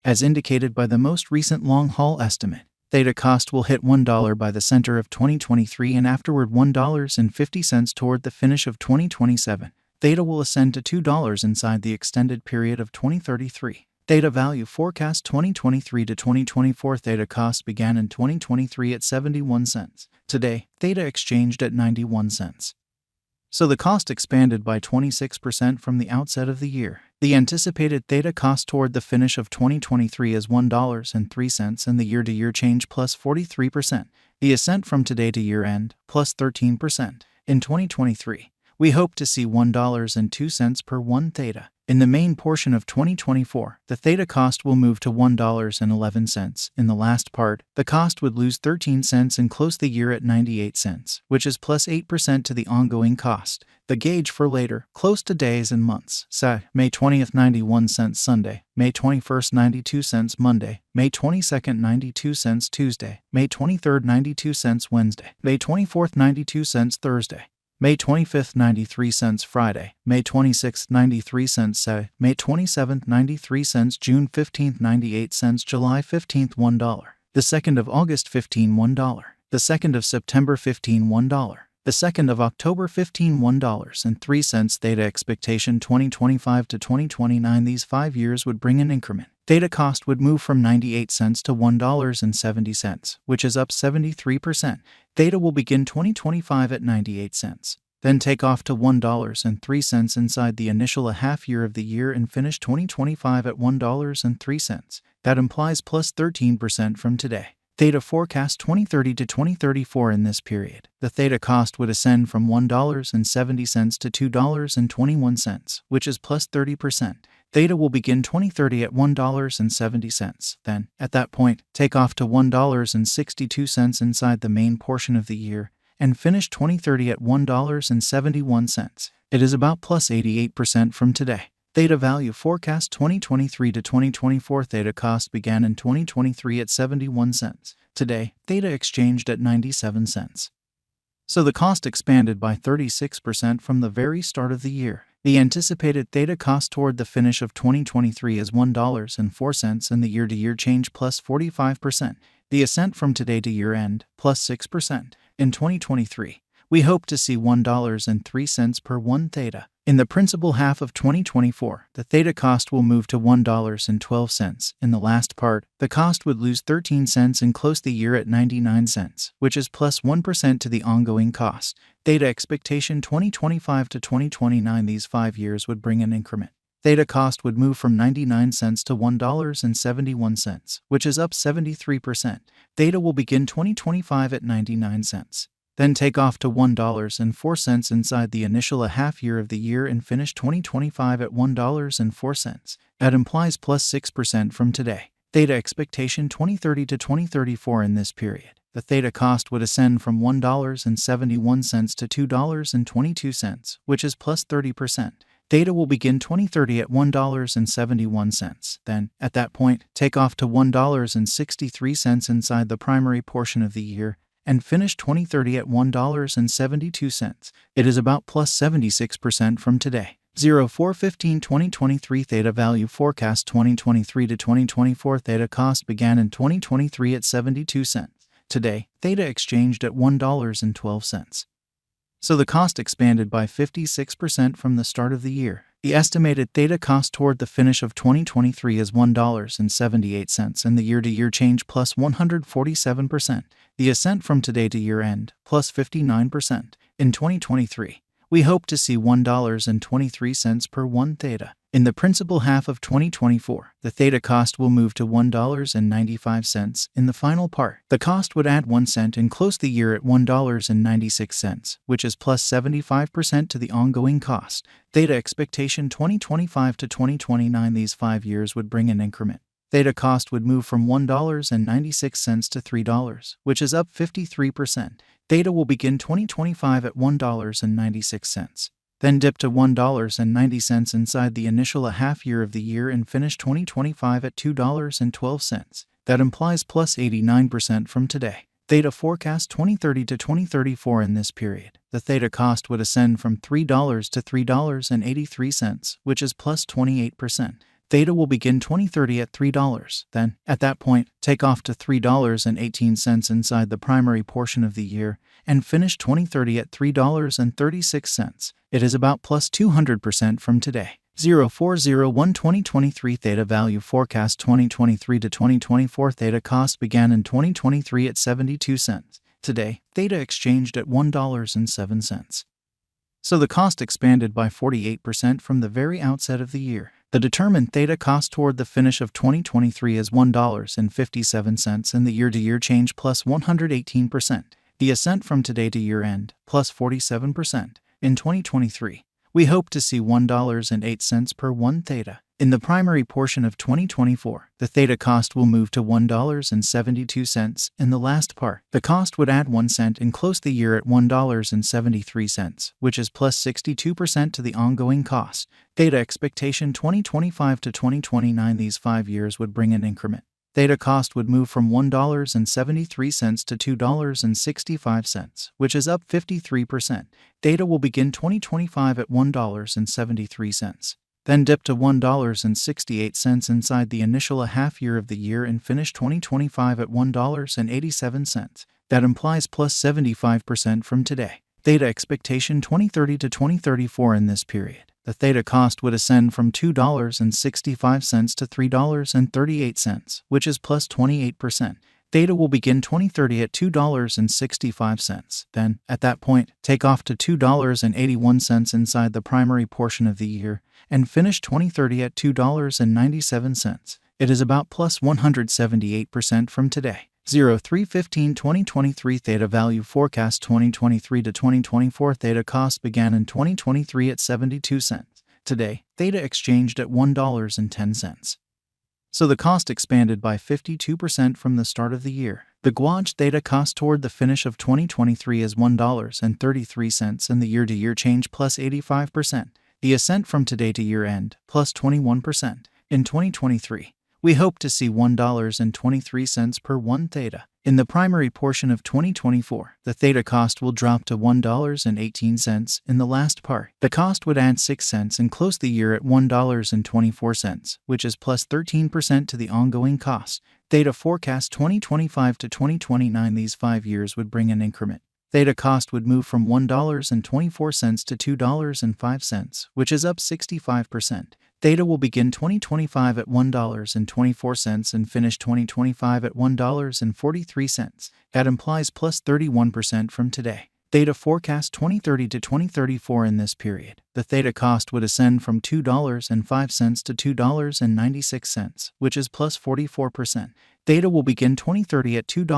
As indicated by the most recent long-haul estimate, Theta cost will hit $1 by the center of 2023 and afterward $1.50 toward the finish of 2027. Theta will ascend to $2 inside the extended period of 2033. Theta value forecast 2023 to 2024. Theta cost began in 2023 at 71 cents. Today, Theta exchanged at 91 cents. So the cost expanded by 26% from the outset of the year. The anticipated Theta cost toward the finish of 2023 is $1.03 and the year-to-year change plus 43%. The ascent from today to year-end plus 13%. In 2023, we hope to see $1.02 per 1 Theta. In the main portion of 2024, the Theta cost will move to $1.11. In the last part, the cost would lose 13 cents and close the year at 98 cents, which is plus 8% to the ongoing cost. The gauge for later, close to days and months, say, May 20th 91 cents Sunday, May 21st 92 cents Monday, May 22nd 92 cents Tuesday, May 23rd 92 cents Wednesday, May 24th 92 cents Thursday, May 25th 93 cents Friday, May 26th 93 cents Saturday, May 27th 93 cents June 15th 98 cents July 15th $1, the 2nd of August 15 $1, the 2nd of September 15 $1, the 2nd of October 15 $1.03. Theta expectation 2025 to 2029. These 5 years would bring an increment. Theta cost would move from 98 cents to $1.70, which is up 73%. Theta will begin 2025 at 98 cents, then take off to $1.03 inside the initial half year of the year and finish 2025 at $1.03. That implies plus 13% from today. Theta forecast 2030 to 2034. In this period, the Theta cost would ascend from $1.70 to $2.21, which is plus 30%. Theta will begin 2030 at $1.70, then, at that point, take off to $1.62 inside the main portion of the year, and finish 2030 at $1.71. It is about plus 88% from today. Theta value forecast 2023 to 2024. Theta cost began in 2023 at 71 cents. Today, Theta exchanged at 97 cents. So the cost expanded by 36% from the very start of the year. The anticipated Theta cost toward the finish of 2023 is $1.04 and the year-to-year change plus 45%. The ascent from today to year-end plus 6%. In 2023, we hope to see $1.03 per 1 Theta. In the principal half of 2024, the Theta cost will move to $1.12. In the last part, the cost would lose 13 cents and close the year at 99 cents, which is plus 1% to the ongoing cost. Theta expectation 2025 to 2029. These 5 years would bring an increment. Theta cost would move from 99 cents to $1.71, which is up 73%. Theta will begin 2025 at 99 cents. Then take off to $1.04 inside the initial half year of the year and finish 2025 at $1.04. That implies plus 6% from today. Theta expectation 2030 to 2034. In this period, the Theta cost would ascend from $1.71 to $2.22, which is plus 30%. Theta will begin 2030 at $1.71. Then, at that point, take off to $1.63 inside the primary portion of the year, and finish 2030 at $1.72. It is about plus 76% from today. 04/15/2023 Theta value forecast 2023 to 2024. Theta cost began in 2023 at 72 cents. Today, Theta exchanged at $1.12. So the cost expanded by 56% from the start of the year. The estimated Theta cost toward the finish of 2023 is $1.78 and the year-to-year change plus 147%. The ascent from today to year-end plus 59%. In 2023, we hope to see $1.23 per 1 Theta. In the principal half of 2024, the Theta cost will move to $1.95. In the final part, the cost would add 1 cent and close the year at $1.96, which is plus 75% to the ongoing cost. Theta expectation 2025 to 2029. These 5 years would bring an increment. Theta cost would move from $1.96 to $3, which is up 53%. Theta will begin 2025 at $1.96. Then dip to $1.90 inside the initial half year of the year and finish 2025 at $2.12. That implies plus 89% from today. Theta forecast 2030 to 2034. In this period, the Theta cost would ascend from $3 to $3.83, which is plus 28%. Theta will begin 2030 at $3. Then, at that point, take off to $3.18 inside the primary portion of the year and finish 2030 at $3.36. It is about plus 200% from today. 0401 2023 Theta value forecast 2023 to 2024 Theta cost began in 2023 at 72 cents. Today, Theta exchanged at $1.07. So the cost expanded by 48% from the very outset of the year. The determined Theta cost toward the finish of 2023 is $1.57 and the year-to-year change plus 118%. The ascent from today to year-end plus 47%. In 2023, we hope to see $1.08 per 1 Theta. In the primary portion of 2024, the Theta cost will move to $1.72. In the last part, the cost would add 1 cent and close the year at $1.73, which is plus 62% to the ongoing cost. Theta expectation 2025 to 2029. These 5 years would bring an increment. Theta cost would move from $1.73 to $2.65, which is up 53%. Theta will begin 2025 at $1.73. Then dip to $1.68 inside the initial half year of the year and finish 2025 at $1.87. That implies plus 75% from today. Theta expectation 2030 to 2034 in this period. The Theta cost would ascend from $2.65 to $3.38, which is plus 28%. Theta will begin 2030 at $2.65. Then, at that point, take off to $2.81 inside the primary portion of the year and finish 2030 at $2.97. It is about plus 178% from today. 0315 2023 Theta value forecast 2023 to 2024 Theta cost began in 2023 at 72 cents. Today, Theta exchanged at $1.10. So the cost expanded by 52% from the start of the year. The Guaj Theta cost toward the finish of 2023 is $1.33 and the year-to-year change plus 85%. The ascent from today to year-end plus 21%. In 2023, we hope to see $1.23 per 1 Theta. In the primary portion of 2024, the Theta cost will drop to $1.18. In the last part, the cost would add 6 cents and close the year at $1.24, which is plus 13% to the ongoing cost. Theta forecast 2025 to 2029. These 5 years would bring an increment. Theta cost would move from $1.24 to $2.05, which is up 65%. Theta will begin 2025 at $1.24 and finish 2025 at $1.43. That implies plus 31% from today. Theta forecast 2030 to 2034 in this period. The Theta cost would ascend from $2.05 to $2.96, which is plus 44%. Theta will begin 2030 at $2.